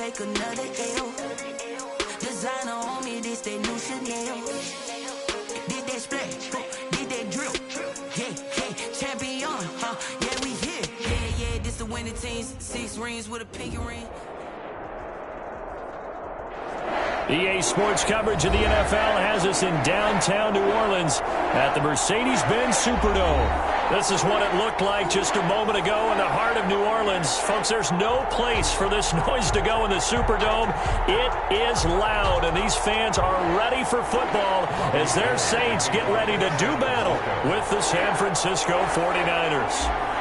take another L. Designer on me, this that new Chanel. Did that splash, did that drip. Yeah, champion, yeah, we here. Yeah, this the winning teams. 6 rings with a pinky ring. EA Sports coverage of the NFL has us in downtown New Orleans at the Mercedes-Benz Superdome. This is what it looked like just a moment ago in the heart of New Orleans. Folks, there's no place for this noise to go in the Superdome. It is loud, and these fans are ready for football as their Saints get ready to do battle with the San Francisco 49ers.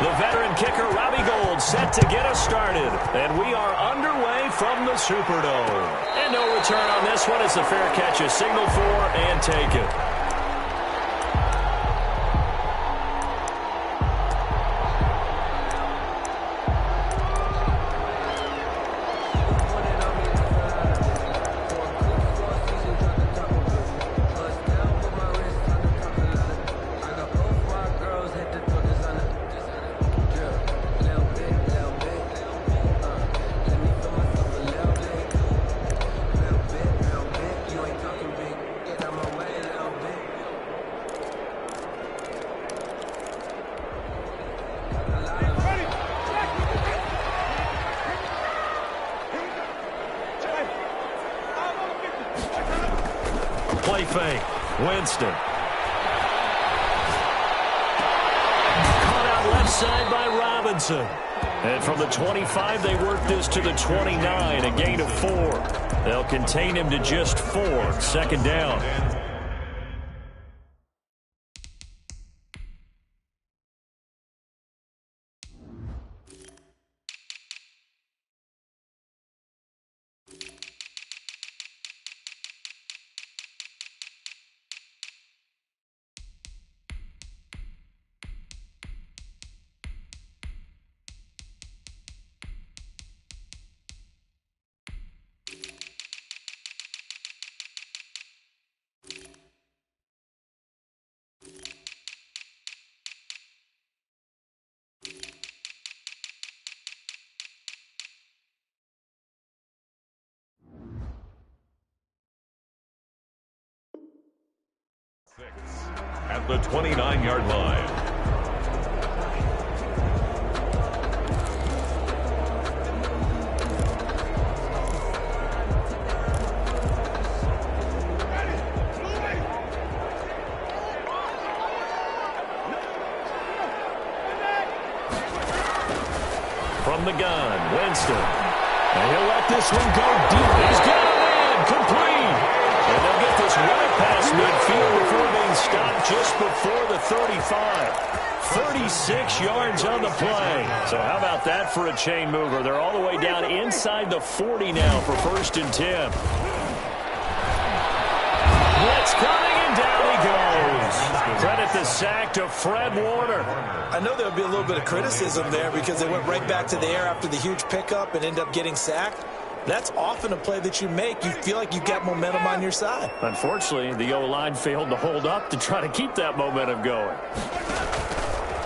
The veteran kicker, Robbie Gould, set to get us started. And we are underway from the Superdome. And no return on this one as the fair catch is signaled for and taken. Play fake. Winston. Caught out left side by Robinson. And from the 25, they work this to the 29, a gain of 4. They'll contain him to just 4. Second down. At the 29-yard line. From the gun, Winston. And he'll let this one go deep. He's got it in. Complete. And they'll get this right past midfield before being stopped just before the 35. 36 yards on the play. So how about that for a chain mover? They're all the way down inside the 40 now for 1st and 10. Blitz coming, and down he goes. Credit the sack to Fred Warner. I know there would be a little bit of criticism there because they went right back to the air after the huge pickup and ended up getting sacked. That's often a play that you make. You feel like you've got momentum on your side. Unfortunately, the O-line failed to hold up to try to keep that momentum going.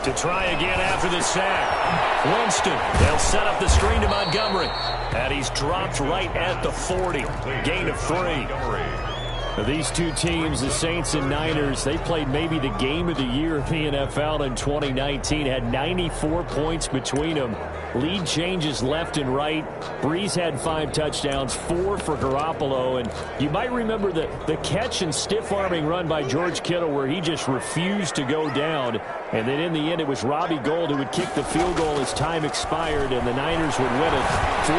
To try again after the sack. Winston, they'll set up the screen to Montgomery. And he's dropped right at the 40. Gain of 3. These two teams, the Saints and Niners, they played maybe the game of the year in the NFL in 2019. Had 94 points between them. Lead changes left and right. Breeze had 5 touchdowns, 4 for Garoppolo. And you might remember the catch and stiff-arming run by George Kittle where he just refused to go down. And then in the end, it was Robbie Gould who would kick the field goal as time expired, and the Niners would win it 48-46.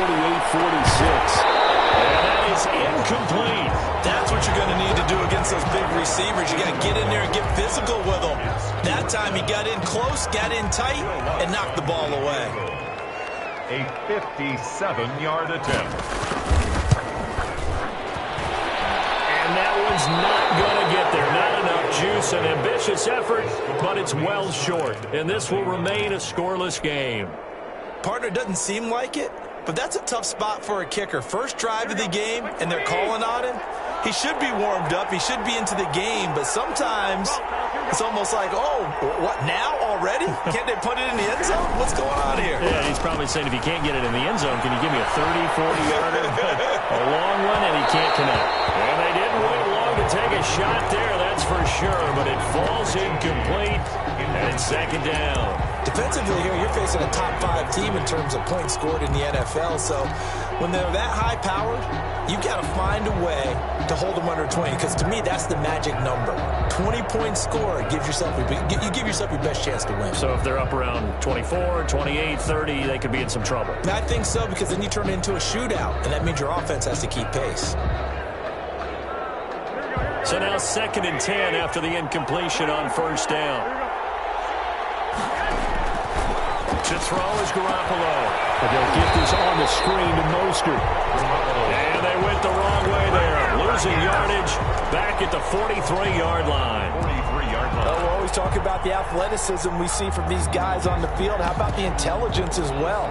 And that is incomplete. That's what you're going to need to do against those big receivers. You got to get in there and get physical with them. That time he got in close, got in tight, and knocked the ball away. A 57-yard attempt. And that one's not going to get there. Not enough juice. An ambitious effort, but it's well short. And this will remain a scoreless game. Partner, doesn't seem like it, but that's a tough spot for a kicker. First drive of the game, and they're calling on him. He should be warmed up. He should be into the game. But sometimes it's almost like, oh, what, now already? Can't they put it in the end zone? What's going on here? Yeah, he's probably saying if he can't get it in the end zone, can you give me a 30, 40-yarder? A long one, and he can't connect. And they didn't wait long to take a shot there, that's for sure. But it falls incomplete, and it's second down. Defensively here, you're facing a top 5 team in terms of points scored in the NFL. So when they're that high-powered, you've got to find a way to hold them under 20, because to me, that's the magic number. 20-point score gives yourself you give yourself your best chance to win. So if they're up around 24, 28, 30, they could be in some trouble. And I think so, because then you turn it into a shootout, and that means your offense has to keep pace. So now 2nd and 10 after the incompletion on first down. To throw is Garoppolo. But they'll get this on the screen to Mostert. And they went the wrong way there. Losing yardage back at the 43-yard line. 43-yard line. We're always talking about the athleticism we see from these guys on the field. How about the intelligence as well?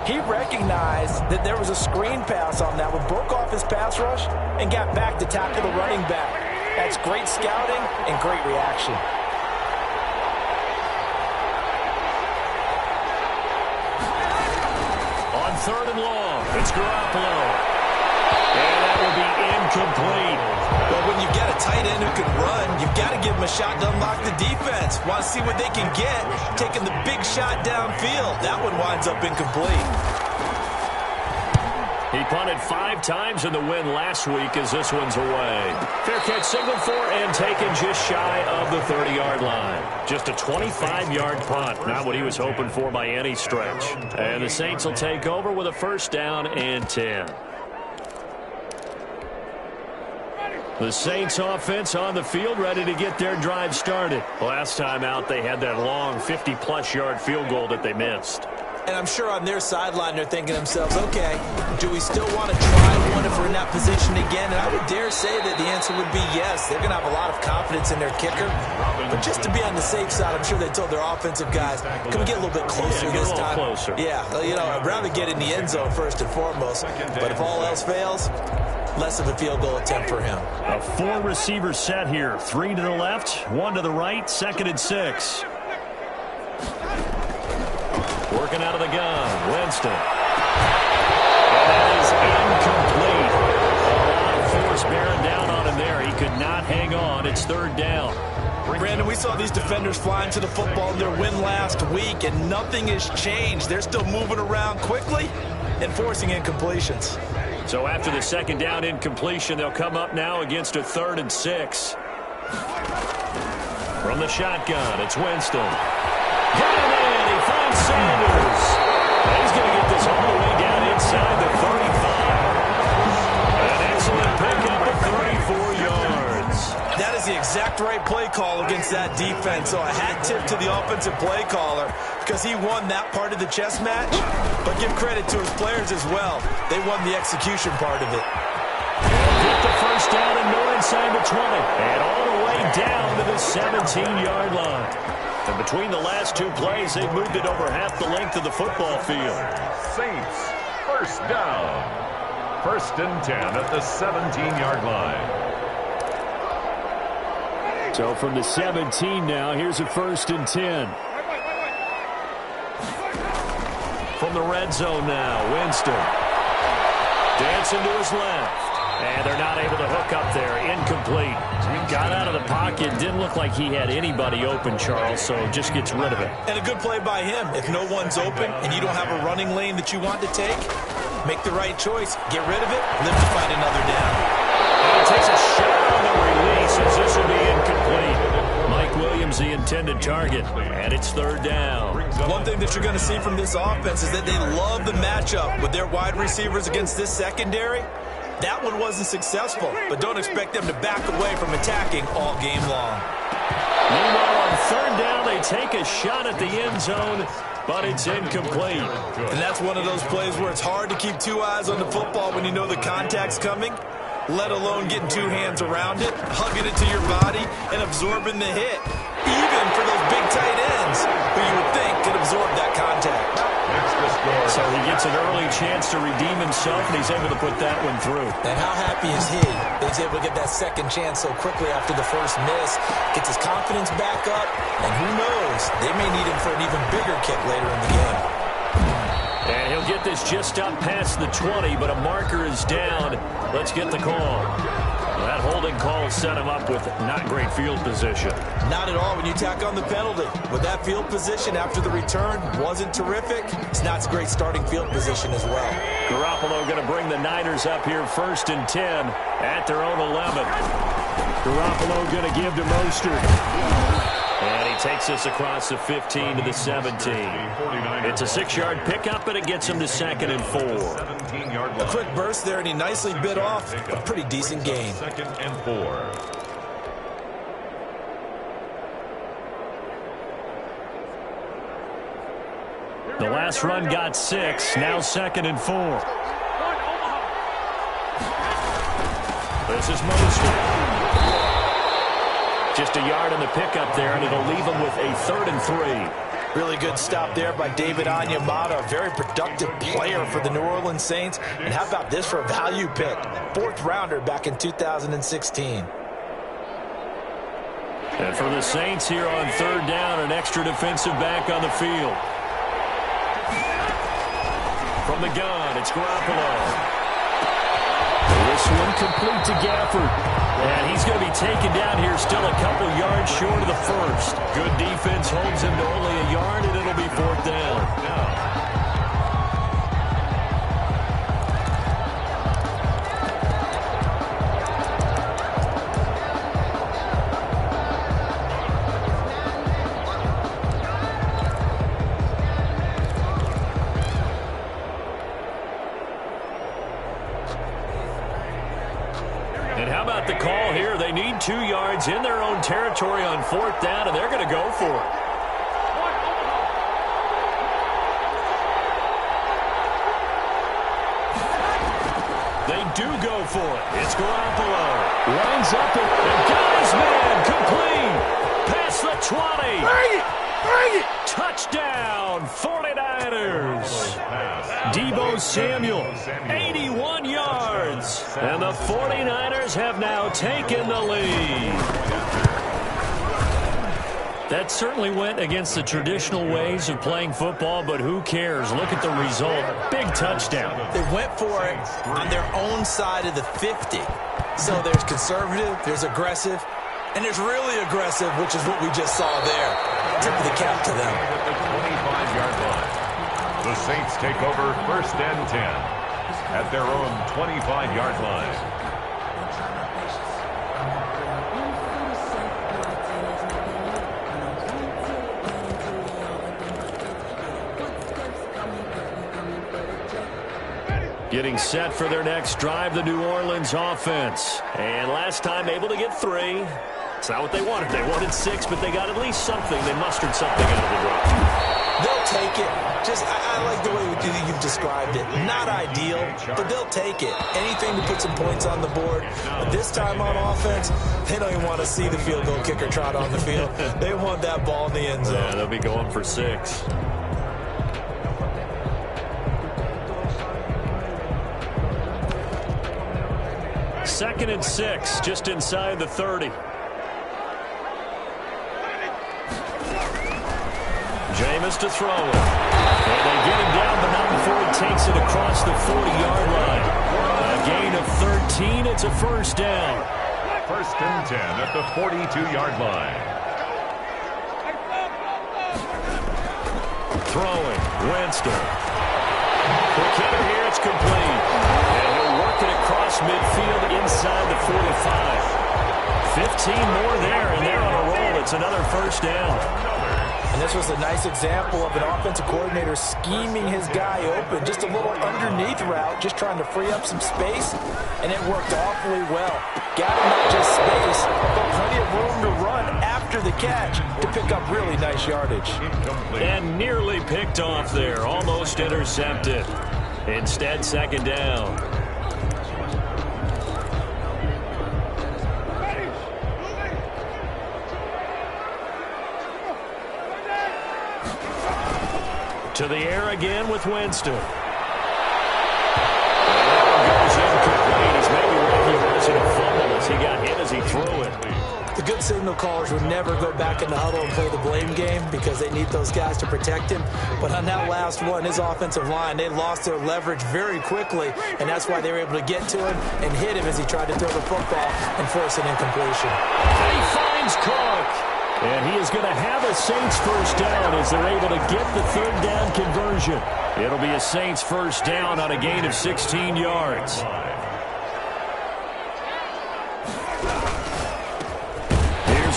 He recognized that there was a screen pass on that one, broke off his pass rush, and got back to tackle the running back. That's great scouting and great reaction. On 3rd and long, it's Garoppolo. And that will be incomplete. But when you get a tight end who can run, you've got to give him a shot to unlock the defense. Want to see what they can get, taking the big shot downfield. That one winds up incomplete. He punted 5 times in the win last week as this one's away. Fair catch signaled for and taken just shy of the 30-yard line. Just a 25-yard punt, not what he was hoping for by any stretch. And the Saints will take over with a 1st down and 10. The Saints offense on the field ready to get their drive started. Last time out, they had that long 50-plus yard field goal that they missed. And I'm sure on their sideline they're thinking to themselves, okay, do we still want to try one if we're in that position again? And I would dare say that the answer would be yes. They're going to have a lot of confidence in their kicker. But just to be on the safe side, I'm sure they told their offensive guys, can we get a little bit closer this time? Closer. Yeah, you know, I'd rather get in the end zone first and foremost. But if all else fails, less of a field goal attempt for him. A 4-receiver set here. 3 to the left, 1 to the right, 2nd and 6. Working out of the gun, Winston. And that is incomplete. A lot of force bearing down on him there. He could not hang on. It's 3rd down. Brandon, we saw these defenders flying to the football in their win last week, and nothing has changed. They're still moving around quickly and forcing incompletions. So after the 2nd down incompletion, they'll come up now against a 3rd and 6. From the shotgun, it's Winston. Getting in, he finds Sanders. And he's going to get this all the way down inside the 35. An excellent pickup of 34 yards. That is the exact right play call against that defense. So a hat tip to the offensive play caller because he won that part of the chess match. But give credit to his players as well. They won the execution part of it. Get the 1st down and more inside the 20. And all the way down to the 17-yard line. And between the last 2 plays, they've moved it over half the length of the football field. Saints, 1st down. 1st and 10 at the 17-yard line. So from the 17 now, here's a 1st and 10. From the red zone now, Winston. Dancing to his left. And they're not able to hook up there. Incomplete. Got out of the pocket. Didn't look like he had anybody open, Charles, so just gets rid of it. And a good play by him. If no one's open and you don't have a running lane that you want to take, make the right choice. Get rid of it. Live to fight another down. And he takes a shot on the release as this will be incomplete. Mike Williams, the intended target, and it's 3rd down. One thing that you're going to see from this offense is that they love the matchup with their wide receivers against this secondary. That one wasn't successful, but don't expect them to back away from attacking all game long. Meanwhile, on 3rd down, they take a shot at the end zone, but it's incomplete. And that's one of those plays where it's hard to keep 2 eyes on the football when you know the contact's coming, let alone getting 2 hands around it, hugging it to your body, and absorbing the hit. Even for those big tight ends who you would think could absorb that contact. So he gets gets an early chance to redeem himself, and he's able to put that one through. And how happy is he that he's able to get that second chance so quickly after the first miss, gets his confidence back up, and who knows, they may need him for an even bigger kick later in the game. And he'll get this just up past the 20, but a marker is down. Let's get the call. That holding call set him up with not great field position. Not at all when you tack on the penalty. With that field position after the return wasn't terrific, it's not a great starting field position as well. Garoppolo going to bring the Niners up here 1st and 10 at their own 11. Garoppolo going to give to Mostert. And he takes this across the 15 to the 17. It's a 6-yard pickup, and it gets him to 2nd and 4. A quick burst there, and he nicely bit off a pretty decent gain. 2nd and 4. The last run got 6. Now 2nd and 4. This is Mostert. Just a yard on the pickup there, and it'll leave him with a 3rd and 3. Really good stop there by David Onyemata, a very productive player for the New Orleans Saints. And how about this for a value pick? 4th rounder back in 2016. And for the Saints here on 3rd down, an extra defensive back on the field. From the gun, it's Garoppolo. This one complete to Gafford. And he's going to be taken down here still a couple yards short of the first. Good defense holds him to only a yard, and it'll be 4th down. And how about the call here? They need 2 yards in their own territory on 4th down, and they're going to go for it. They do go for it. It's Garoppolo. Lines up and got his man complete. Past the 20. Bring it. Touchdown, 49ers. Deebo Samuel, 81 yards. And the 49ers have now taken the lead. That certainly went against the traditional ways of playing football, but who cares? Look at the result. Big touchdown. They went for it on their own side of the 50. So there's conservative, there's aggressive, and there's really aggressive, which is what we just saw there. Tip of the cap to them. At the 25-yard line. The Saints take over 1st and 10 at their own 25-yard line. Getting set for their next drive, the New Orleans offense. And last time able to get 3. It's not what they wanted. They wanted 6, but they got at least something. They mustered something out of the drive. They'll take it. I like the way you've described it. Not ideal, but they'll take it. Anything to put some points on the board. But this time on offense, they don't even want to see the field goal kicker trot on the field. They want that ball in the end zone. Yeah, they'll be going for 6. Second and 6, just inside the 30. Jameis to throw it. And they get him down, but not before he takes it across the 40-yard line. A gain of 13. It's a 1st down. 1st and 10 at the 42-yard line. Throwing. Winston. Quick hitter here. It's complete. And he'll work it across midfield inside the 45. 15 more there, and they're on a roll. It's another 1st down. And this was a nice example of an offensive coordinator scheming his guy open. Just a little underneath route, just trying to free up some space, and it worked awfully well. Got him not just space, but plenty of room to run after the catch to pick up really nice yardage. And nearly picked off there, almost intercepted. Instead, 2nd down. To the air again with Winston. he got hit as he threw it. The good signal callers would never go back in the huddle and play the blame game because they need those guys to protect him. But on that last one, his offensive line, they lost their leverage very quickly, and that's why they were able to get to him and hit him as he tried to throw the football and force an incompletion. And he finds Cook. And he is going to have a Saints first down as they're able to get the third down conversion. It'll be a Saints first down on a gain of 16 yards.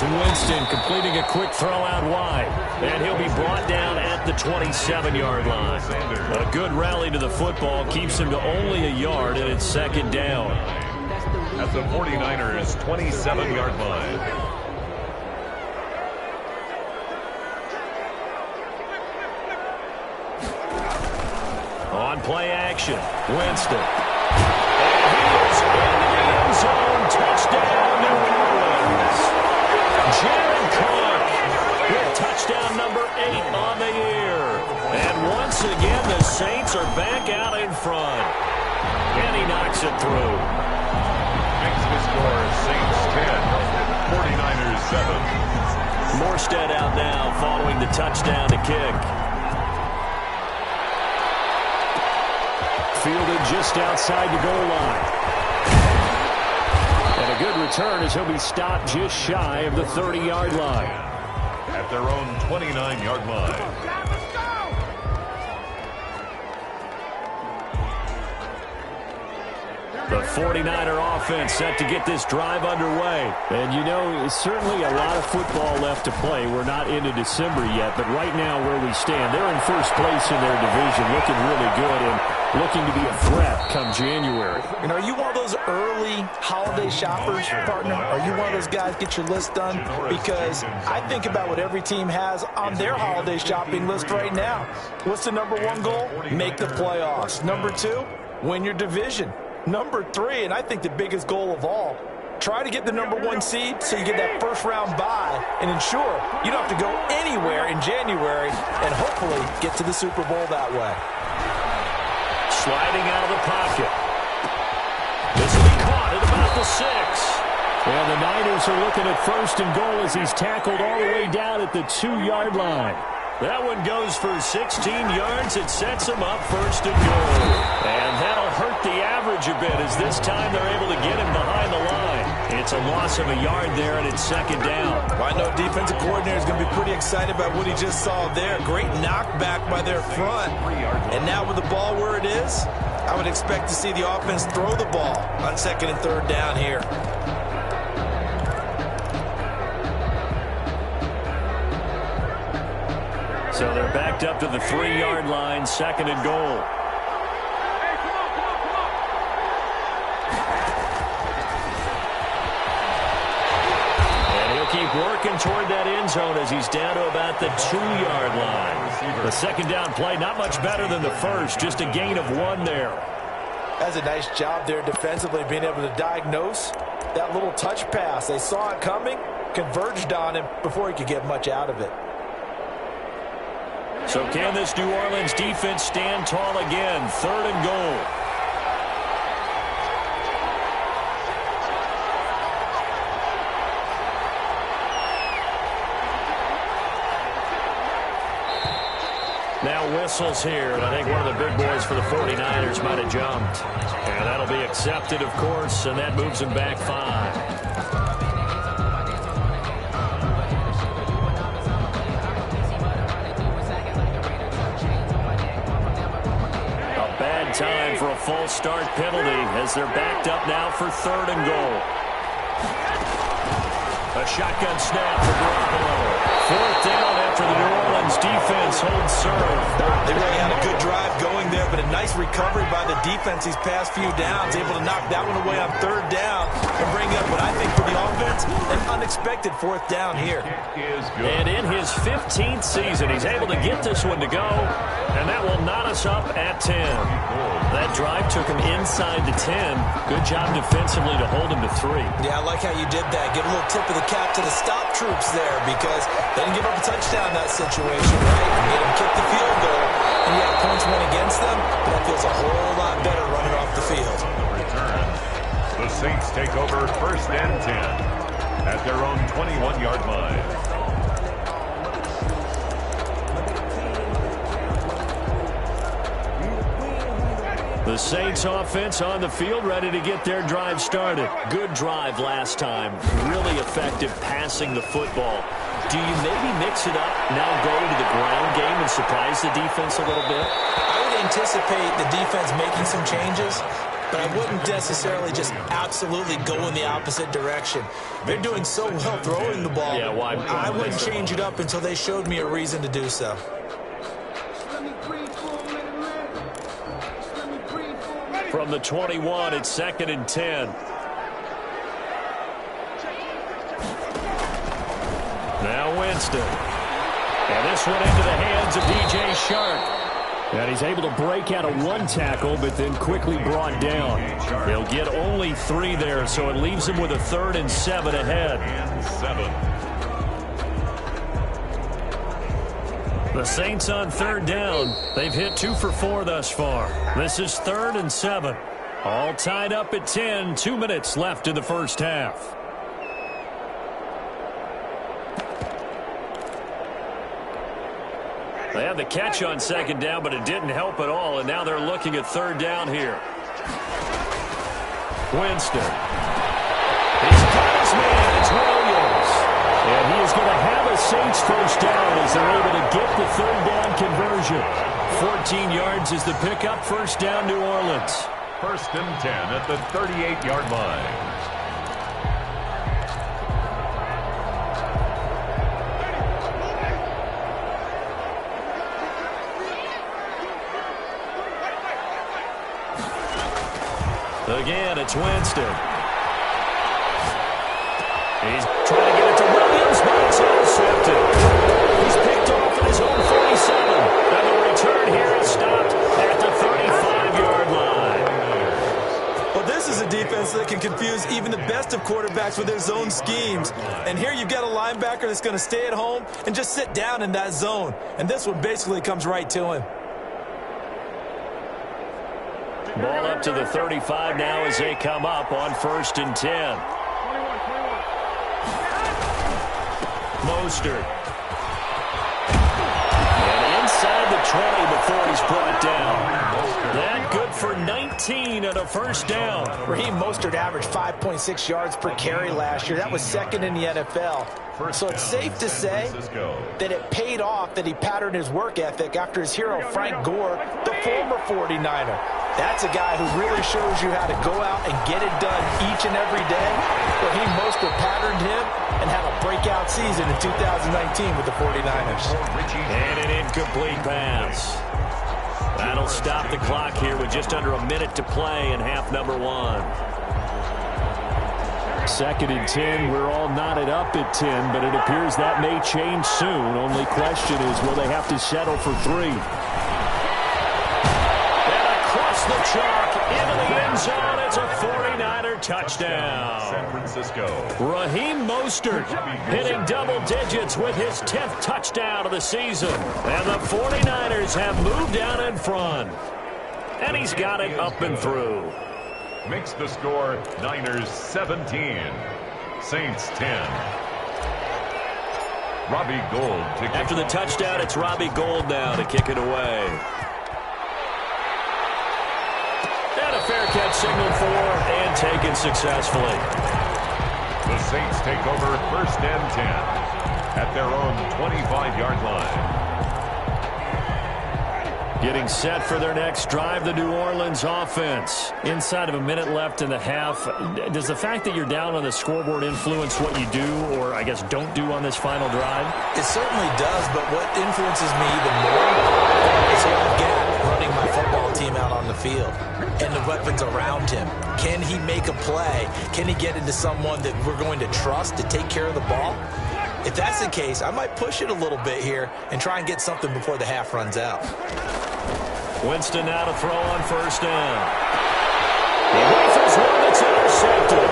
Winston completing a quick throw out wide. And he'll be brought down at the 27-yard line. A good rally to the football keeps him to only a yard, and it's second down. At the 49ers' 27-yard line. On play action, Winston. And he is into the end zone. Touchdown, New Orleans. Jared Cook with touchdown number 8 on the year. And once again, the Saints are back out in front. And he knocks it through. Makes the score Saints 10, 49ers 7. Morstead out now following the touchdown to kick. Fielded just outside the goal line. And a good return as he'll be stopped just shy of the 30-yard line. At their own 29-yard line. The 49er offense set to get this drive underway. And, you know, certainly a lot of football left to play. We're not into December yet, but right now where we stand, they're in first place in their division, looking really good and looking to be a threat come January. And are you one of those early holiday shoppers, partner? Are you one of those guys get your list done? Because I think about what every team has on their holiday shopping list right now. What's the number 1 goal? Make the playoffs. Number 2, win your division. Number 3, and I think the biggest goal of all, try to get the number 1 seed so you get that first-round bye and ensure you don't have to go anywhere in January and hopefully get to the Super Bowl that way. Sliding out of the pocket. This will be caught at about the 6. And the Niners are looking at first and goal as he's tackled all the way down at the 2-yard line. That one goes for 16 yards. It sets him up first and goal. And that'll hurt the average a bit as this time they're able to get him behind the line. It's a loss of a yard there, and it's second down. Well, I know defensive coordinator is going to be pretty excited about what he just saw there. Great knockback by their front. And now with the ball where it is, I would expect to see the offense throw the ball on second and third down here. So they're backed up to the 3-yard line, second and goal. And he'll keep working toward that end zone as he's down to about the 2-yard line. The second down play, not much better than the first, just a gain of 1 there. That's a nice job there defensively, being able to diagnose that little touch pass. They saw it coming, converged on him before he could get much out of it. So can this New Orleans defense stand tall again? Third and goal. Now whistles here, and I think one of the big boys for the 49ers might have jumped. And that'll be accepted, of course, and that moves him back 5. Time for a false start penalty as they're backed up now for third and goal. A shotgun snap for Garoppolo. Fourth down after the New Orleans defense holds serve. They really had a good drive going there, but a nice recovery by the defense these past few downs, able to knock that one away on third down and bring up what I think for the offense, an unexpected fourth down here. And in his 15th season, he's able to get this one to go, and that will knot us up at 10. That drive took him inside the 10. Good job defensively to hold him to 3. Yeah, I like how you did that. Give a little tip of the cap to the stop troops there because they didn't give up a touchdown in that situation, right? You made them kick the field goal, and you had points went against them, but that feels a whole lot better running off the field. The Saints take over 1st and 10 at their own 21-yard line. The Saints offense on the field, ready to get their drive started. Good drive last time. Really effective passing the football. Do you maybe mix it up, now go to the ground game and surprise the defense a little bit? I would anticipate the defense making some changes, but I wouldn't necessarily just absolutely go in the opposite direction. They're doing so well throwing the ball. Yeah, why? I wouldn't change it up until they showed me a reason to do so. From the 21, it's 2nd and 10. Now Winston. And this one into the hands of DJ Shark. And he's able to break out of one tackle, but then quickly brought down. They'll get only 3 there, so it leaves him with a 3rd and 7 ahead. The Saints on 3rd down. They've hit 2 for 4 thus far. This is 3rd and 7. All tied up at 10. 2 minutes left in the first half. They had the catch on 2nd down, but it didn't help at all, and now they're looking at 3rd down here. Winston. He's got his man. It's Williams. And he is going to have a Saints first down as they're able to get the 3rd down conversion. 14 yards is the pickup. First down, New Orleans. 1st and 10 at the 38-yard line. Again, it's Winston. He's trying to get it to Williams, but it's intercepted. He's picked off at his own 47. And the return here is stopped at the 35-yard line. Well, this is a defense that can confuse even the best of quarterbacks with their zone schemes. And here you've got a linebacker that's going to stay at home and just sit down in that zone. And this one basically comes right to him. Ball up to the 35 now as they come up on 1st and 10. Mostert. And inside the 20 before he's brought down. That good for 19 and a first down. Raheem Mostert averaged 5.6 yards per carry last year. That was 2nd in the NFL. So it's safe to say that it paid off that he patterned his work ethic after his hero Frank Gore, the former 49er. That's a guy who really shows you how to go out and get it done each and every day. Raheem Mostert patterned him and had a breakout season in 2019 with the 49ers. And an incomplete pass. That'll stop the clock here with just under a minute to play in half number 1. 2nd and 10. We're all knotted up at 10, but it appears that may change soon. Only question is, will they have to settle for 3? The chalk into the end zone. It's a 49er touchdown. San Francisco. Raheem Mostert hitting double digits with his 10th touchdown of the season. And the 49ers have moved down in front. And he's got it up and through. Makes the score Niners 17. Saints 10. Robbie Gould. After the touchdown, it's Robbie Gould now to kick it away. Fair catch signaled for and taken successfully. The Saints take over 1st and 10 at their own 25-yard line. Getting set for their next drive, the New Orleans offense. Inside of a minute left in the half, does the fact that you're down on the scoreboard influence what you do, or I guess don't do on this final drive? It certainly does, but what influences me even more is how I've got running my football team out on the field and the weapons around him. Can he make a play? Can he get into someone that we're going to trust to take care of the ball? If that's the case, I might push it a little bit here and try and get something before the half runs out. Winston now to throw on 1st down. He rifles one that's intercepted.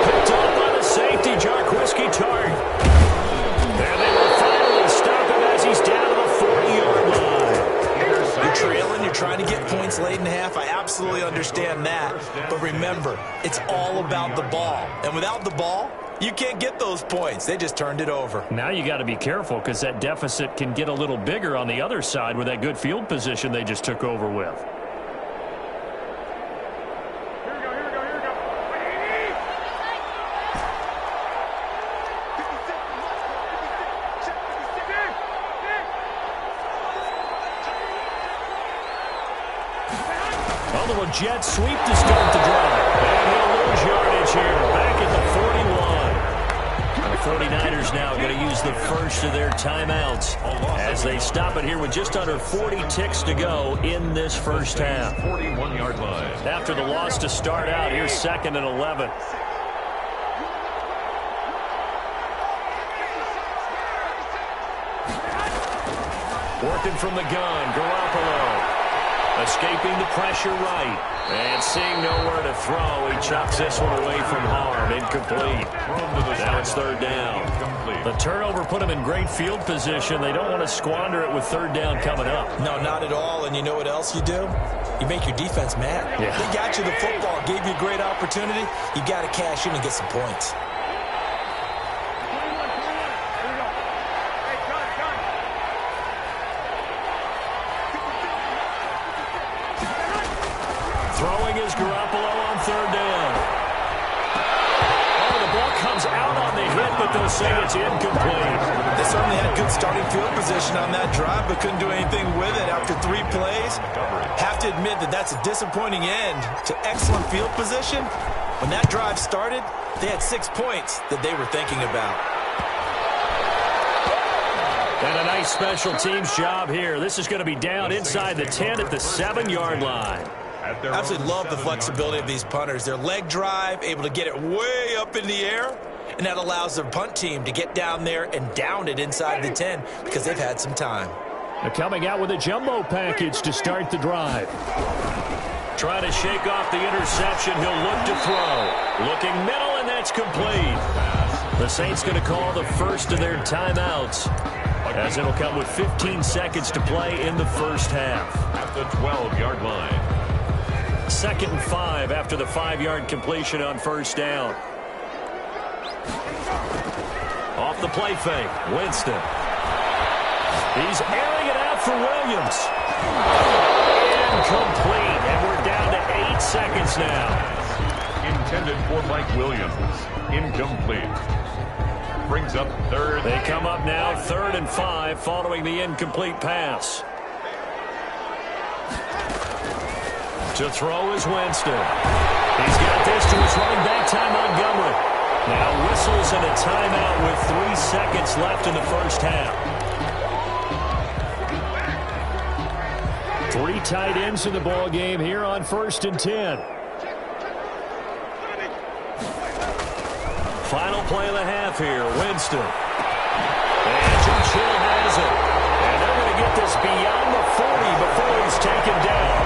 Picked up by the safety, Jarquiski Tartt. And they will finally stop him as he's down to the 40-yard line. You're trailing, you're trying to get points late in the half. I absolutely understand that. But remember, it's all about the ball. And without the ball, you can't get those points. They just turned it over. Now you got to be careful because that deficit can get a little bigger on the other side with that good field position they just took over with. Well, the jet sweep to start the drive. And he'll lose yardage here. Back at the 41. The 49ers now going to use the first of their timeouts as they stop it here with just under 40 ticks to go in this first half. 41-yard line. After the loss to start out, here's 2nd and 11. Working from the gun, Garoppolo. Escaping the pressure right. And seeing nowhere to throw, he chucks this one away from harm. Incomplete. Now it's 3rd down. The turnover put him in great field position. They don't want to squander it with 3rd down coming up. No, not at all. And you know what else you do? You make your defense mad. Yeah. They got you the football, gave you a great opportunity. You got to cash in and get some points. Throwing is Garoppolo on 3rd down. Oh, the ball comes out on the hit, but they'll say it's incomplete. They certainly had good starting field position on that drive, but couldn't do anything with it after 3 plays. Have to admit that that's a disappointing end to excellent field position. When that drive started, they had 6 points that they were thinking about. And a nice special teams job here. This is going to be down inside the 10 at the 7-yard line. I absolutely love the flexibility of these punters. Their leg drive, able to get it way up in the air, and that allows their punt team to get down there and down it inside the 10 because they've had some time. They're coming out with a jumbo package to start the drive. Trying to shake off the interception. He'll look to throw. Looking middle, and that's complete. The Saints going to call the first of their timeouts, as it'll come with 15 seconds to play in the first half. At the 12-yard line. 2nd and 5 after the 5-yard completion on 1st down. Off the play fake, Winston. He's airing it out for Williams. Incomplete, and we're down to 8 seconds now. Intended for Mike Williams. Incomplete. Brings up 3rd. They come up now 3rd and 5 following the incomplete pass. To throw is Winston. He's got this to his running back, Ty Montgomery. Now whistles and a timeout with 3 seconds left in the first half. 3 tight ends in the ball game here on 1st and 10. Final play of the half here, Winston. And Churchill has it. And they're going to get this beyond the 40 before he's taken down.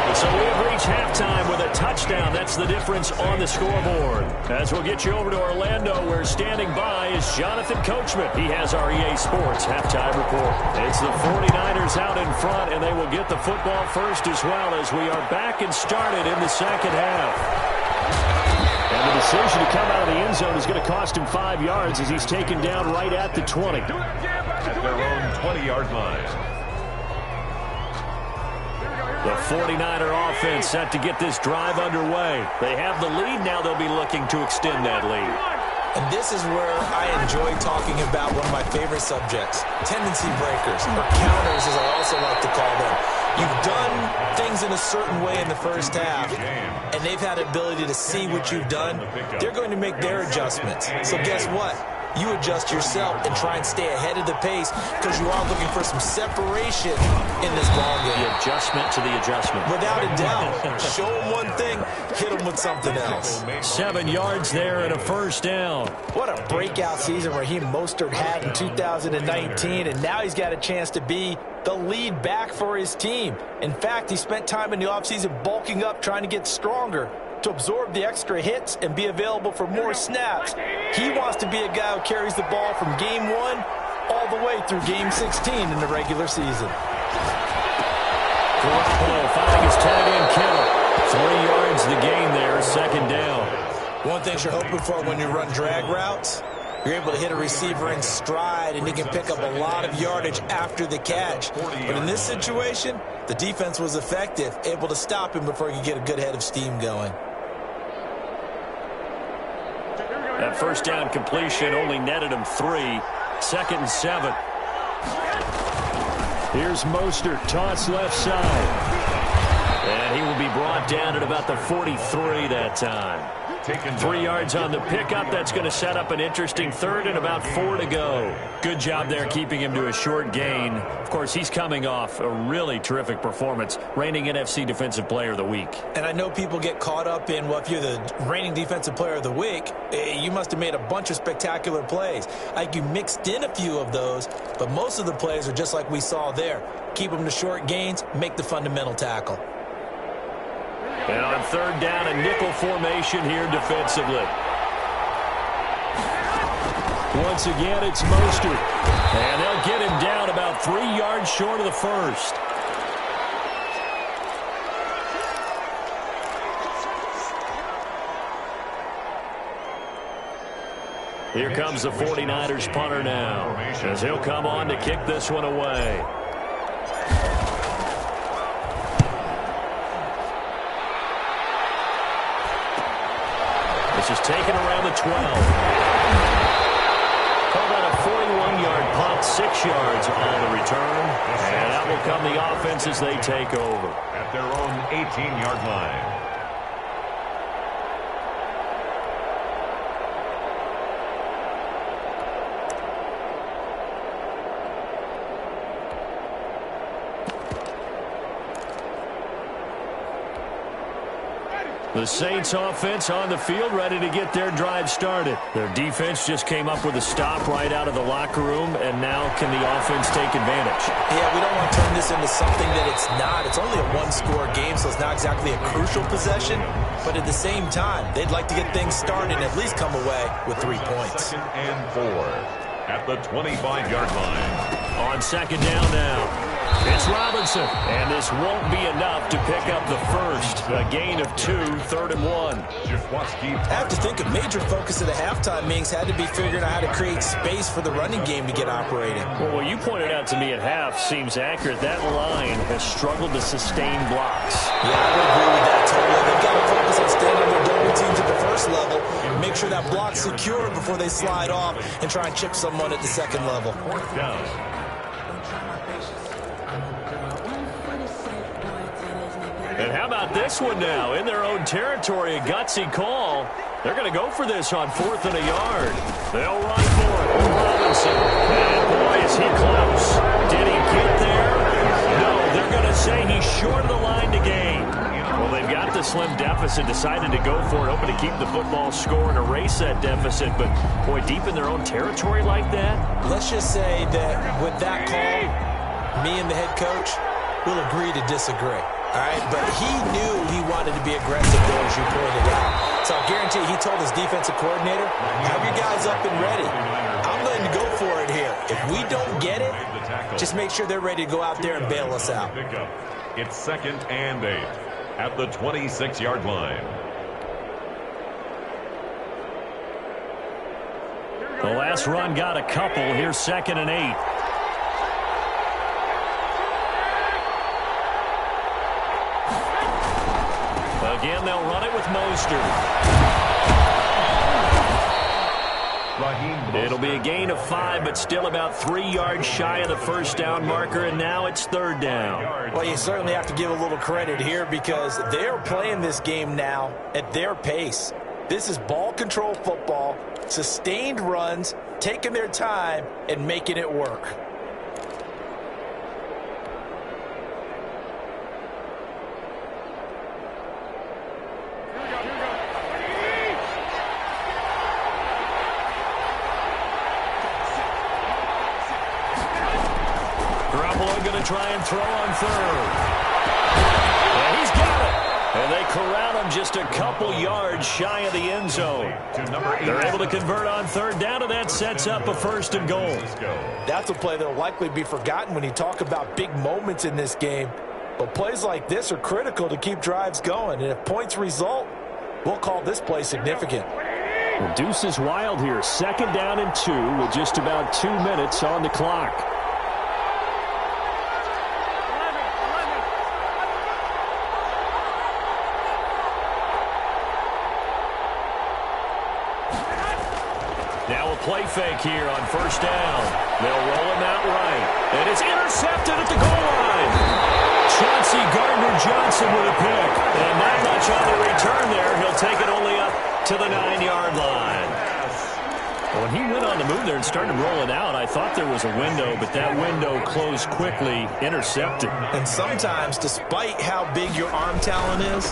So we have reached halftime with a touchdown. That's the difference on the scoreboard. As we'll get you over to Orlando, where standing by is Jonathan Coachman. He has our EA Sports halftime report. It's the 49ers out in front, and they will get the football first as well as we are back and started in the second half. And the decision to come out of the end zone is going to cost him 5 yards as he's taken down right at the 20. At their own 20-yard line. The 49er offense set to get this drive underway. They have the lead. Now they'll be looking to extend that lead. And this is where I enjoy talking about one of my favorite subjects, tendency breakers, or counters as I also like to call them. You've done things in a certain way in the first half, and they've had the ability to see what you've done. They're going to make their adjustments. So guess what? You adjust yourself and try and stay ahead of the pace because you are looking for some separation in this ballgame. The adjustment to the adjustment. Without a doubt. Show them one thing, hit them with something else. 7 yards there and a first down. What a breakout season Raheem Mostert had in 2019, and now he's got a chance to be the lead back for his team. In fact, he spent time in the offseason bulking up, trying to get stronger to absorb the extra hits and be available for more snaps. He wants to be a guy who carries the ball from game 1 all the way through game 16 in the regular season. Garoppolo finding his tight end Kittle. 3 yards the gain there, second down. One thing you're hoping for when you run drag routes, you're able to hit a receiver in stride, and he can pick up a lot of yardage after the catch. But in this situation, the defense was effective, able to stop him before he could get a good head of steam going. That first down completion only netted him 3. Second and 7. Here's Mostert, toss left side. And he will be brought down at about the 43 that time. 3 yards on the pickup. That's going to set up an interesting third and about 4 to go. Good job there keeping him to a short gain. Of course, he's coming off a really terrific performance, reigning NFC Defensive Player of the Week. And I know people get caught up in, well, if you're the reigning Defensive Player of the Week, you must have made a bunch of spectacular plays. Like you mixed in a few of those, but most of the plays are just like we saw there. Keep them to short gains, make the fundamental tackle. And on third down, a nickel formation here defensively. Once again, it's Mostert. And they'll get him down about 3 yards short of the first. Here comes the 49ers punter now, as he'll come on to kick this one away. This is taken around the 12. Called out a 41-yard punt, 6 yards on the return. And that will come the offense as they take over. At their own 18-yard line. The Saints offense on the field, ready to get their drive started. Their defense just came up with a stop right out of the locker room, and now can the offense take advantage? Yeah, we don't want to turn this into something that it's not. It's only a one-score game, so it's not exactly a crucial possession. But at the same time, they'd like to get things started and at least come away with 3 points. 2nd and 4 at the 25-yard line. On second down now. It's Robinson, and this won't be enough to pick up the first. A gain of 2, 3rd and 1. I have to think a major focus of the halftime meetings had to be figuring out how to create space for the running game to get operating. Well, what you pointed out to me at half seems accurate. That line has struggled to sustain blocks. Yeah, I would agree with that totally. They've got to focus on staying on their double teams at the first level and make sure that block's secure before they slide off and try and chip someone at the second level. 4th down. And how about this one now? In their own territory, a gutsy call. They're going to go for this on 4th and a yard. They'll run for it. Robinson. And boy, is he close. Did he get there? No, they're going to say he's short of the line to gain. Well, they've got the slim deficit, decided to go for it, hoping to keep the football score and erase that deficit. But, boy, deep in their own territory like that? Let's just say that with that call, me and the head coach will agree to disagree. All right, but he knew he wanted to be aggressive there, as you pointed out. So I guarantee he told his defensive coordinator, have your guys up and ready. I'm going to go for it here. If we don't get it, just make sure they're ready to go out there and bail us out. It's 2nd and 8 at the 26-yard line. The last run got a couple. Here's 2nd and 8. Again, they'll run it with Mostert. It'll be a gain of 5, but still about 3 yards shy of the first down marker, and now it's 3rd down. Well, you certainly have to give a little credit here because they're playing this game now at their pace. This is ball control football, sustained runs, taking their time, and making it work. Try and throw on 3rd. And he's got it. And they corral him just a couple yards shy of the end zone. They're able to convert on 3rd down, and that sets up a 1st and goal. That's a play that will likely be forgotten when you talk about big moments in this game. But plays like this are critical to keep drives going. And if points result, we'll call this play significant. The deuce is wild here. 2nd down and 2 with just about 2 minutes on the clock. Now a play fake here on 1st down. They'll roll him out right. And it's intercepted at the goal line. Chauncey Gardner-Johnson with a pick. And not much on the return there. He'll take it only up to the 9-yard line. When he went on the move there and started rolling out, I thought there was a window, but that window closed quickly, intercepted. And sometimes, despite how big your arm talent is,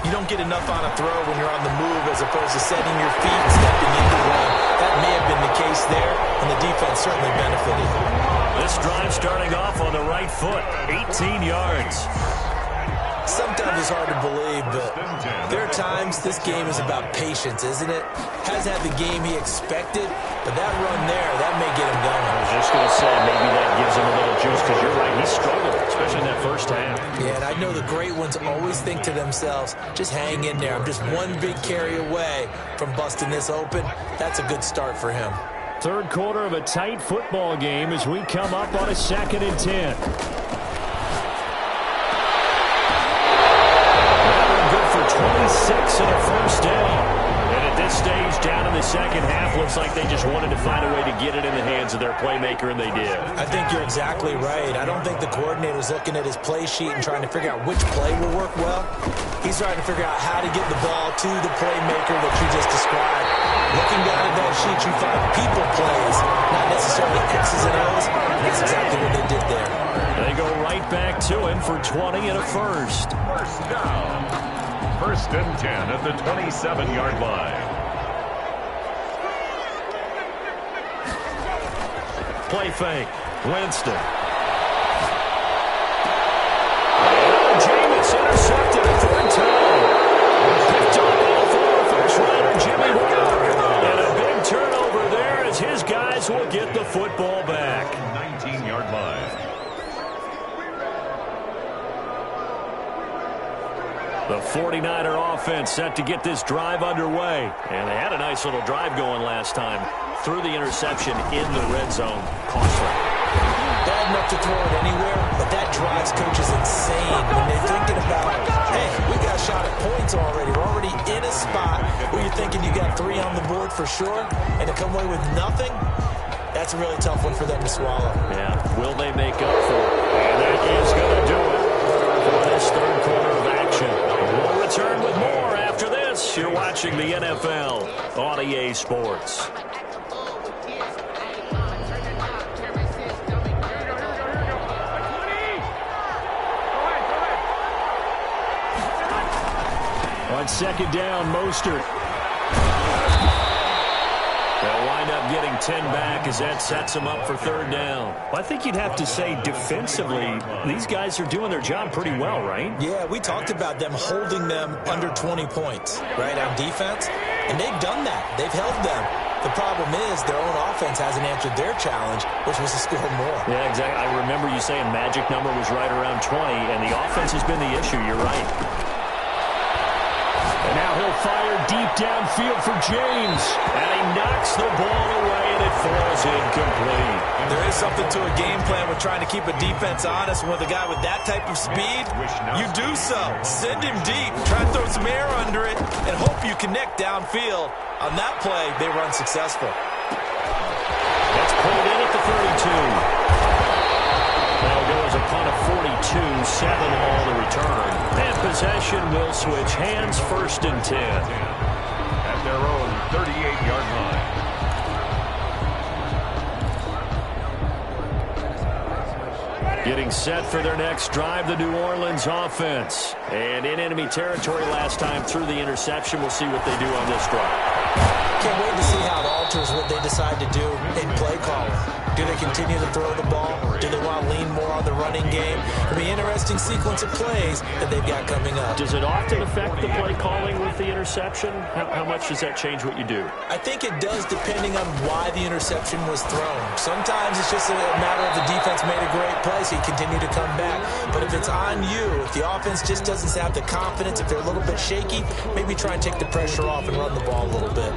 you don't get enough on a throw when you're on the move as opposed to setting your feet and stepping into one. That may have been the case there, and the defense certainly benefited. This drive starting off on the right foot, 18 yards. Sometimes it's hard to believe, but there are times this game is about patience, isn't it? Hasn't had the game he expected, but that run there, that may get him going. I was just going to say, maybe that gives him a little juice, because you're right, he struggled, especially in that first half. Yeah, and I know the great ones always think to themselves, just hang in there. I'm just one big carry away from busting this open. That's a good start for him. 3rd quarter of a tight football game as we come up on a 2nd and 10. Good for 26 and a 1st down. And at this stage, down in the 2nd half, looks like they just wanted to find a way to get it in the hands of their playmaker, and they did. I think you're exactly right. I don't think the coordinator's looking at his play sheet and trying to figure out which play will work well. He's trying to figure out how to get the ball to the playmaker that you just described. Looking down at that sheet, you find people plays, not necessarily X's and O's, and that's exactly what they did there. They go right back to him for 20 and a 1st. 1st down. 1st and 10 at the 27-yard line. Play fake. Winston. And Jameis intercepted a 3rd time. Picked up off of offense runner Jimmy Ward. And a big turnover there as his guys will get the football back. 19-yard line. The 49er offense set to get this drive underway. And they had a nice little drive going last time. Threw the interception in the red zone. Costly. Bad enough to throw it anywhere, but that drives coaches insane when they're thinking about, hey, we got a shot at points already. We're already in a spot where you're thinking you got 3 on the board for sure, and to come away with nothing, that's a really tough one for them to swallow. Yeah, will they make up for it? And that is going to do it for this 3rd quarter of action. We'll return with more after this. You're watching the NFL on EA Sports. On 2nd down, Mostert. They'll wind up getting 10 back as that sets them up for 3rd down. Well, I think you'd have to say defensively, these guys are doing their job pretty well, right? Yeah, we talked about them holding them under 20 points, right, on defense. And they've done that. They've held them. The problem is their own offense hasn't answered their challenge, which was to score more. Yeah, exactly. I remember you saying magic number was right around 20, and the offense has been the issue. You're right. And now he'll fire deep downfield for James. And he knocks the ball away, and it falls incomplete. There is something to a game plan with trying to keep a defense honest. With a guy with that type of speed, you do so. Send him deep. Try to throw some air under it and hope you connect downfield. On that play, they were unsuccessful. That's pulled in at the 32. That'll go as a punt of 42, 7 all the return. And possession will switch hands, 1st and 10. At their own 38-yard line. Getting set for their next drive, the New Orleans offense. And in enemy territory last time through the interception. We'll see what they do on this drive. Can't wait to see how it alters what they decide to do in play calling. Do they continue to throw the ball? Do they want to lean more on the running game? It'll be an interesting sequence of plays that they've got coming up. Does it often affect the play calling with the interception? How much does that change what you do? I think it does, depending on why the interception was thrown. Sometimes it's just a matter of the defense made a great play, so you continue to come back. But if it's on you, if the offense just doesn't have the confidence, if they're a little bit shaky, maybe try and take the pressure off and run the ball a little bit.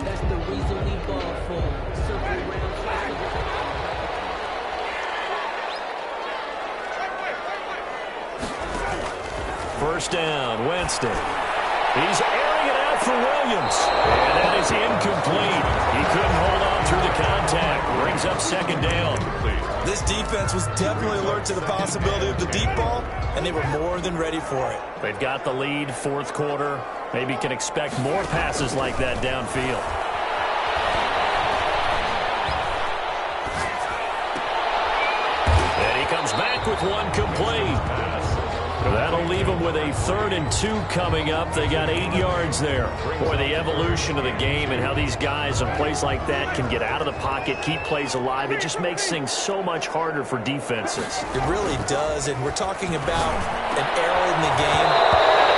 That's the reason we ball for. First down, Winston. He's airing it out for Williams. And that is incomplete. He couldn't hold on through the contact. Brings up second down. This defense was definitely alert to the possibility of the deep ball, and they were more than ready for it. They've got the lead, fourth quarter. Maybe can expect more passes like that downfield. And he comes back with one complete. That'll leave them with a 3rd and 2 coming up. They got 8 yards there. Boy, the evolution of the game and how these guys on plays like that can get out of the pocket, keep plays alive. It just makes things so much harder for defenses. It really does, and we're talking about an era in the game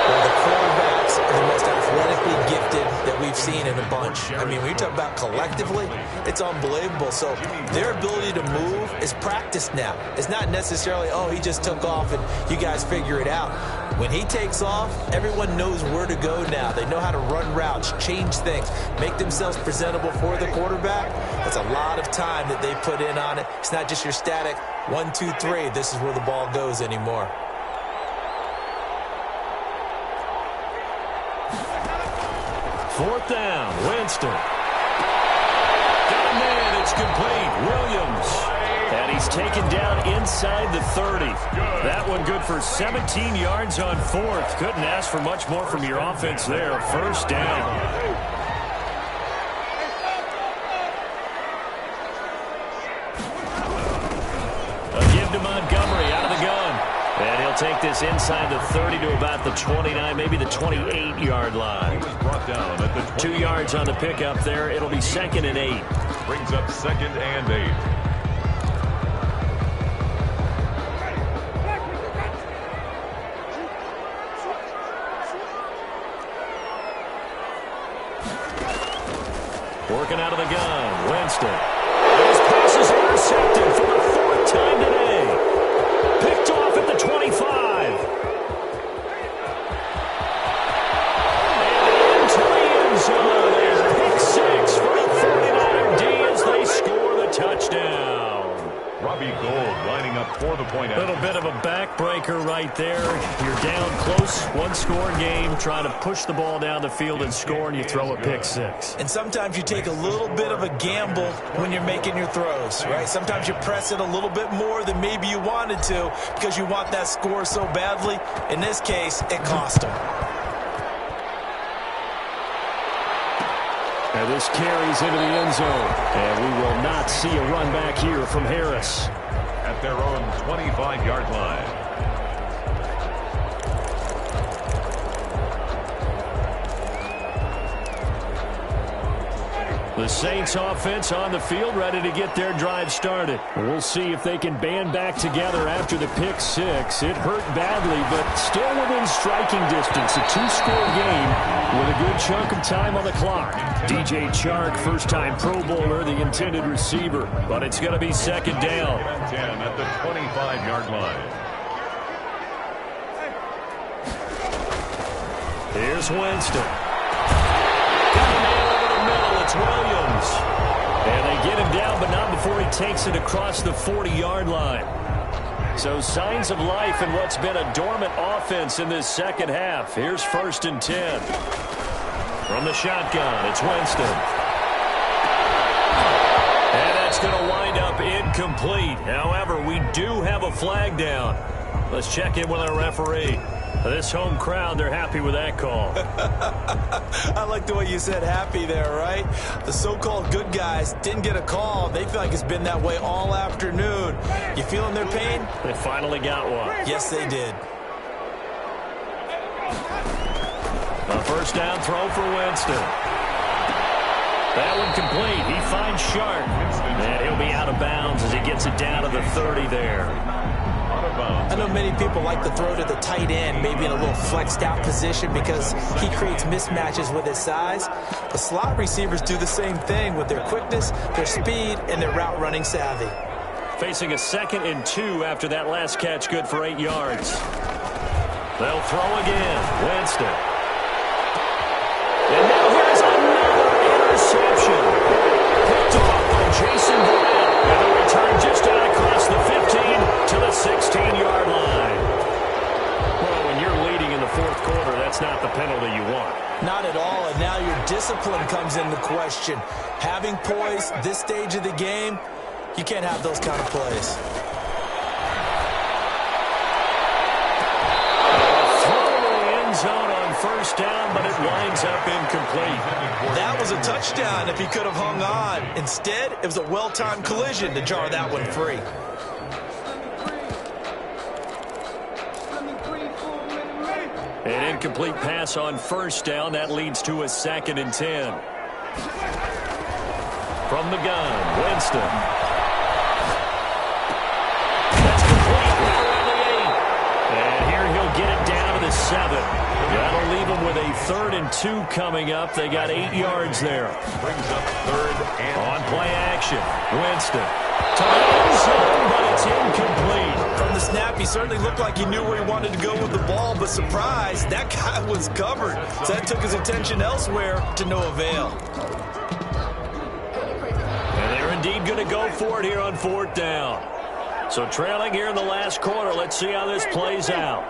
where the quarterbacks are the most athletically gifted that we've seen in a bunch. I mean, when you talk about collectively, it's unbelievable. So their ability to move is practiced now. It's not necessarily, oh, he just took off and you guys figure it out. When he takes off, everyone knows where to go now. They know how to run routes, change things, make themselves presentable for the quarterback. That's a lot of time that they put in on it. It's not just your static 1, 2, 3. This is where the ball goes anymore. Fourth down, Winston. Got a man, it's complete. Williams. And he's taken down inside the 30. That one good for 17 yards on fourth. Couldn't ask for much more from your offense there. First down. A give to Montgomery out of the gun. And he'll take this inside the 30 to about the 29, maybe the 28-yard line. He was brought down at the 2 yards on the pickup there. It'll be 2nd and 8. Brings up 2nd and 8. Working out of the gun, Winston. His pass is intercepted for the 4th time today. Picked off at the 25. And into the end zone. Pick 6 for the 49er D as they score the touchdown. Robbie Gould lining up for the point. A little bit of a backbreaker right there. You're down close, one-score game, trying to push the ball down the field and score, and you throw a pick 6. And sometimes you take a little bit of a gamble when you're making your throws, right? Sometimes you press it a little bit more than maybe you wanted to because you want that score so badly. In this case, it cost them. And this carries into the end zone. And we will not see a run back here from Harris. At their own 25-yard line. The Saints offense on the field, ready to get their drive started. We'll see if they can band back together after the pick 6. It hurt badly, but still within striking distance. A 2-score game with a good chunk of time on the clock. DJ Chark, first-time Pro Bowler, the intended receiver. But it's going to be 2nd down. 10 at the 25-yard line. Here's Winston. It's Williams. And they get him down, but not before he takes it across the 40-yard line. So signs of life in what's been a dormant offense in this second half. Here's 1st and 10. From the shotgun, it's Winston. And that's going to wind up incomplete. However, we do have a flag down. Let's check in with our referee. This home crowd, they're happy with that call. I like the way you said happy there, right? The so-called good guys didn't get a call. They feel like it's been that way all afternoon. You feeling their pain? They finally got one. Yes, they did. A first down throw for Winston. That one complete. He finds Sharp. And he'll be out of bounds as he gets it down to the 30 there. I know many people like to throw to the tight end, maybe in a little flexed out position because he creates mismatches with his size. But slot receivers do the same thing with their quickness, their speed, and their route running savvy. Facing a 2nd and 2 after that last catch, good for 8 yards. They'll throw again. Winston. And now here's another interception. Picked off by Jason Verrett. And the return just out across the 15 to the 16-yard line. Well, when you're leading in the 4th quarter, that's not the penalty you want. Not at all, and now your discipline comes into question. Having poise this stage of the game, you can't have those kind of plays. Zone on first down, but it winds up incomplete. That was a touchdown if he could have hung on. Instead, it was a well-timed collision to jar that one free. An incomplete pass on first down. That leads to a 2nd and 10. From the gun, Winston. That's complete right around the 8. And here he'll get it down to the 7. That'll leave them with a 3rd and 2 coming up. They got 8 yards there. Brings up 3rd and on play action. Winston to the end zone, but it's incomplete. From the snap, he certainly looked like he knew where he wanted to go with the ball, but surprise, that guy was covered. So that took his attention elsewhere to no avail. And they're indeed going to go for it here on 4th down. So trailing here in the last quarter. Let's see how this plays out.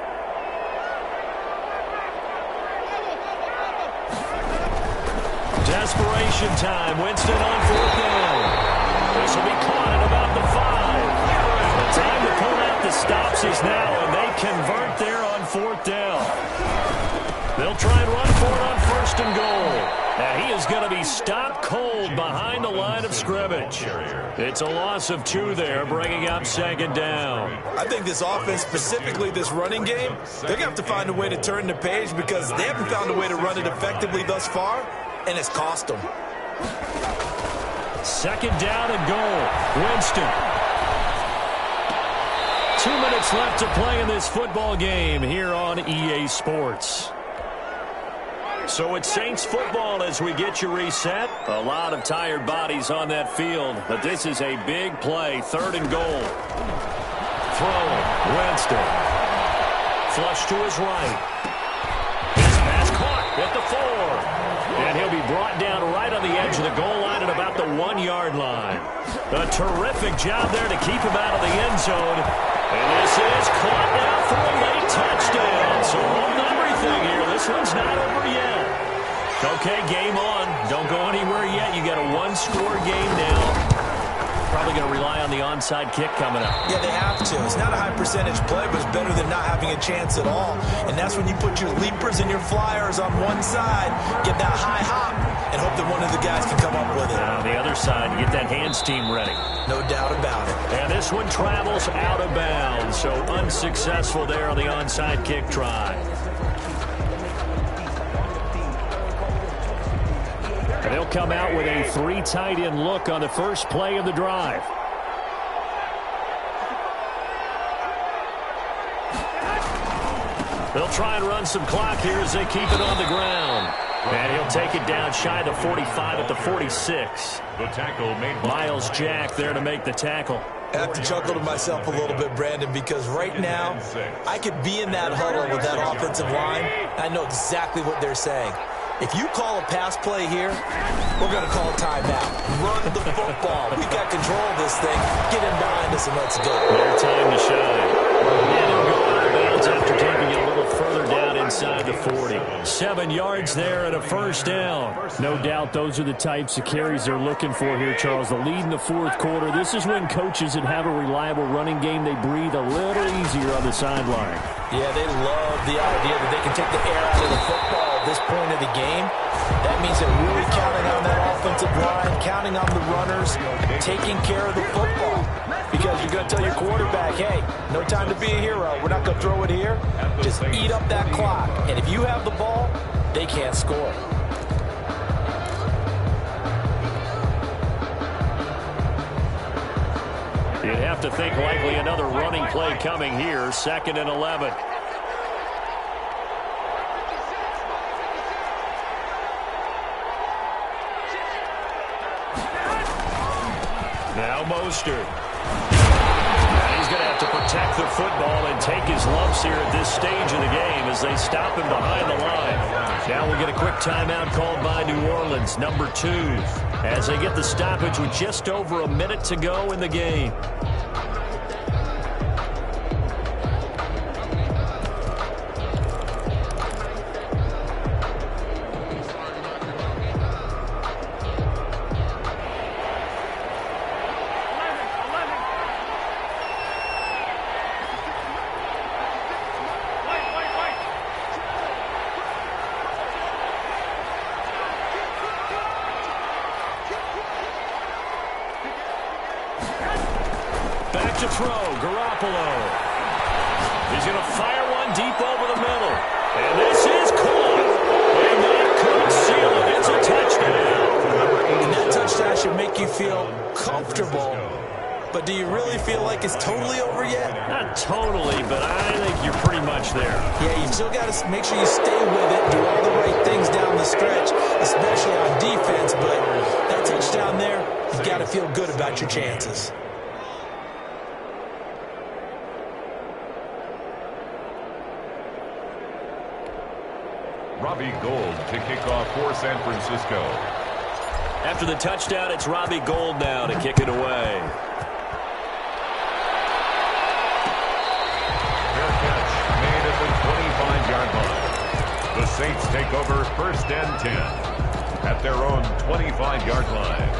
Desperation time. Winston on 4th down. This will be caught at about the 5. The time to pull out the stops is now, and they convert there on 4th down. They'll try and run for it on 1st and goal. And he is going to be stopped cold behind the line of scrimmage. It's a loss of 2 there, bringing up 2nd down. I think this offense, specifically this running game, they're going to have to find a way to turn the page because they haven't found a way to run it effectively thus far. And it's cost them. 2nd down and goal. Winston. 2 minutes left to play in this football game here on EA Sports. So it's Saints football as we get you reset. A lot of tired bodies on that field, but this is a big play. 3rd and goal. Throwing. Winston. Flush to his right. His pass caught at the 4. And he'll be brought down right on the edge of the goal line at about the 1-yard line. A terrific job there to keep him out of the end zone. And this is caught now for a late touchdown. So hold everything here. This one's not over yet. Okay, game on. Don't go anywhere yet. You got a 1-score game now. Probably going to rely on the onside kick coming up. Yeah, they have to. It's not a high percentage play, but it's better than not having a chance at all. And that's when you put your leapers and your flyers on one side, get that high hop, and hope that one of the guys can come up with it. On the other side, you get that hands team ready. No doubt about it. And this one travels out of bounds, so unsuccessful there on the onside kick try. And they'll come out with a 3 tight end look on the first play of the drive. They'll try and run some clock here as they keep it on the ground. And he'll take it down shy of the 45 at the 46. the tackle made by Miles Jack there to make the tackle. I have to chuckle to myself a little bit, Brandon, because right now I could be in that huddle with that offensive line. I know exactly what they're saying. If you call a pass play here, we're going to call a timeout. Run the football. We've got control of this thing. Get in behind us and let's go. Their time to shine. And he'll go out of bounds after taking it a little further down inside the 40. 7 yards there and a first down. No doubt those are the types of carries they're looking for here, Charles. The lead in the fourth quarter. This is when coaches that have a reliable running game, they breathe a little easier on the sideline. Yeah, they love the idea that they can take the air out of the football at this point of the game. That means they're really counting on that offensive line, counting on the runners, taking care of the football. Because you're going to tell your quarterback, hey, no time to be a hero. We're not going to throw it here. Just eat up that clock. And if you have the ball, they can't score. You'd have to think likely another running play coming here, 2nd and 11. Now Mostert. And he's going to have to protect the football and take his lumps here at this stage of the game as they stop him behind the line. Now we'll get a quick timeout called by New Orleans, number 2, as they get the stoppage with just over a minute to go in the game. To throw, Garoppolo. He's going to fire one deep over the middle. And this is caught. And that could seal it. It's a touchdown. And that touchdown should make you feel comfortable. But do you really feel like it's totally over yet? Not totally, but I think you're pretty much there. Yeah, you still got to make sure you stay with it, do all the right things down the stretch, especially on defense. But that touchdown there, you've got to feel good about your chances. Robbie Gould to kick off for San Francisco. After the touchdown, it's Robbie Gould now to kick it away. Fair catch made at the 25-yard line. The Saints take over 1st and 10 at their own 25-yard line.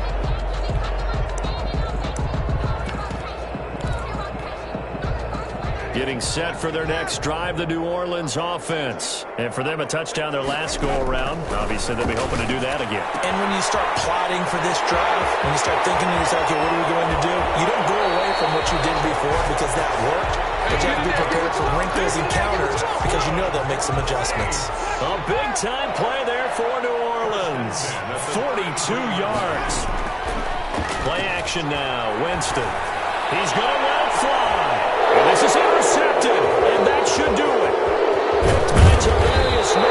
Getting set for their next drive, the New Orleans offense. And for them, a touchdown their last go-around. Obviously, they'll be hoping to do that again. And when you start plotting for this drive, when you start thinking to yourself, okay, what are we going to do? You don't go away from what you did before because that worked. But you have to be prepared for wrinkles and counters because you know they'll make some adjustments. A big-time play there for New Orleans. 42 yards. Play action now. Winston. He's going to let it fly. And this is intercepted, and that should do it. It's Darius Smith,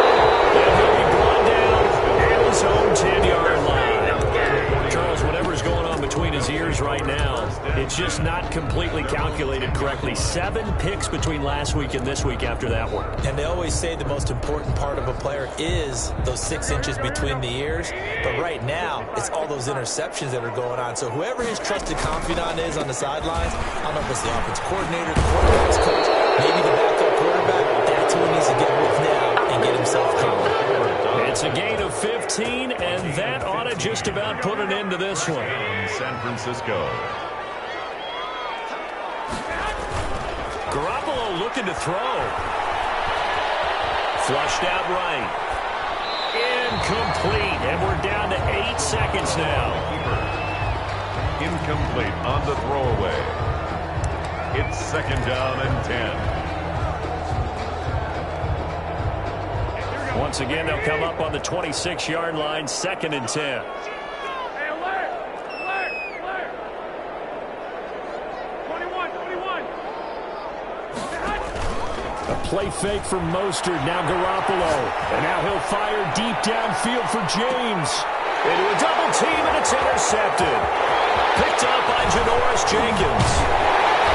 and he'll be brought down at his own 10-yard line. Charles, whatever's going on between his ears right now, it's just not completely calculated correctly. 7 picks between last week and this week after that one. And they always say the most important part of a player is those 6 inches between the ears. But right now, it's all those interceptions that are going on. So whoever his trusted confidant is on the sidelines, I don't know if it's the offensive coordinator, the quarterback's coach, maybe the backup quarterback, that's who he needs to get with now and get himself calm. It's a gain of 15, and that ought to just about put an end to this one. San Francisco. Garoppolo looking to throw. Flushed out right. Incomplete, and we're down to 8 seconds now. Incomplete on the throwaway. It's 2nd down and 10. Once again, they'll come up on the 26-yard line, 2nd and 10. A play fake from Mostert, now Garoppolo. And now he'll fire deep downfield for James. Into a double team, and it's intercepted. Picked up by Janoris Jenkins.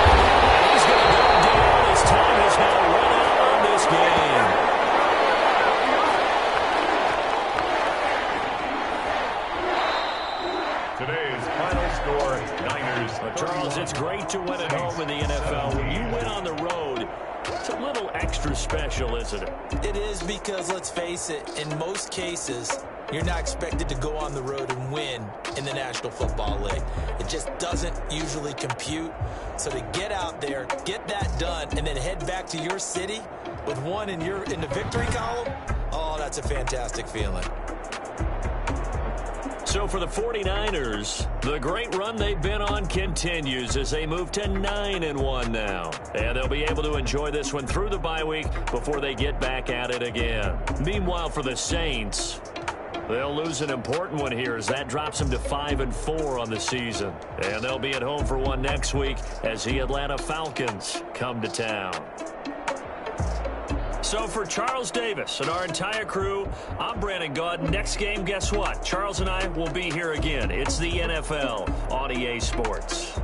And he's going to go down. His time has now run out on this game. Today's final score, Niners. Charles, it's great to win at home in the NFL. When you win on the road, it's a little extra special, isn't it? It is because, let's face it, in most cases, you're not expected to go on the road and win in the National Football League. It just doesn't usually compute. So to get out there, get that done, and then head back to your city with one in the victory column, oh, that's a fantastic feeling. So for the 49ers, the great run they've been on continues as they move to 9-1 now. And they'll be able to enjoy this one through the bye week before they get back at it again. Meanwhile, for the Saints, They'll lose an important one here as that drops them to 5-4 on the season. And they'll be at home for one next week as the Atlanta Falcons come to town. So for Charles Davis and our entire crew, I'm Brandon Gaudin. Next game, guess what? Charles and I will be here again. It's the NFL on EA Sports.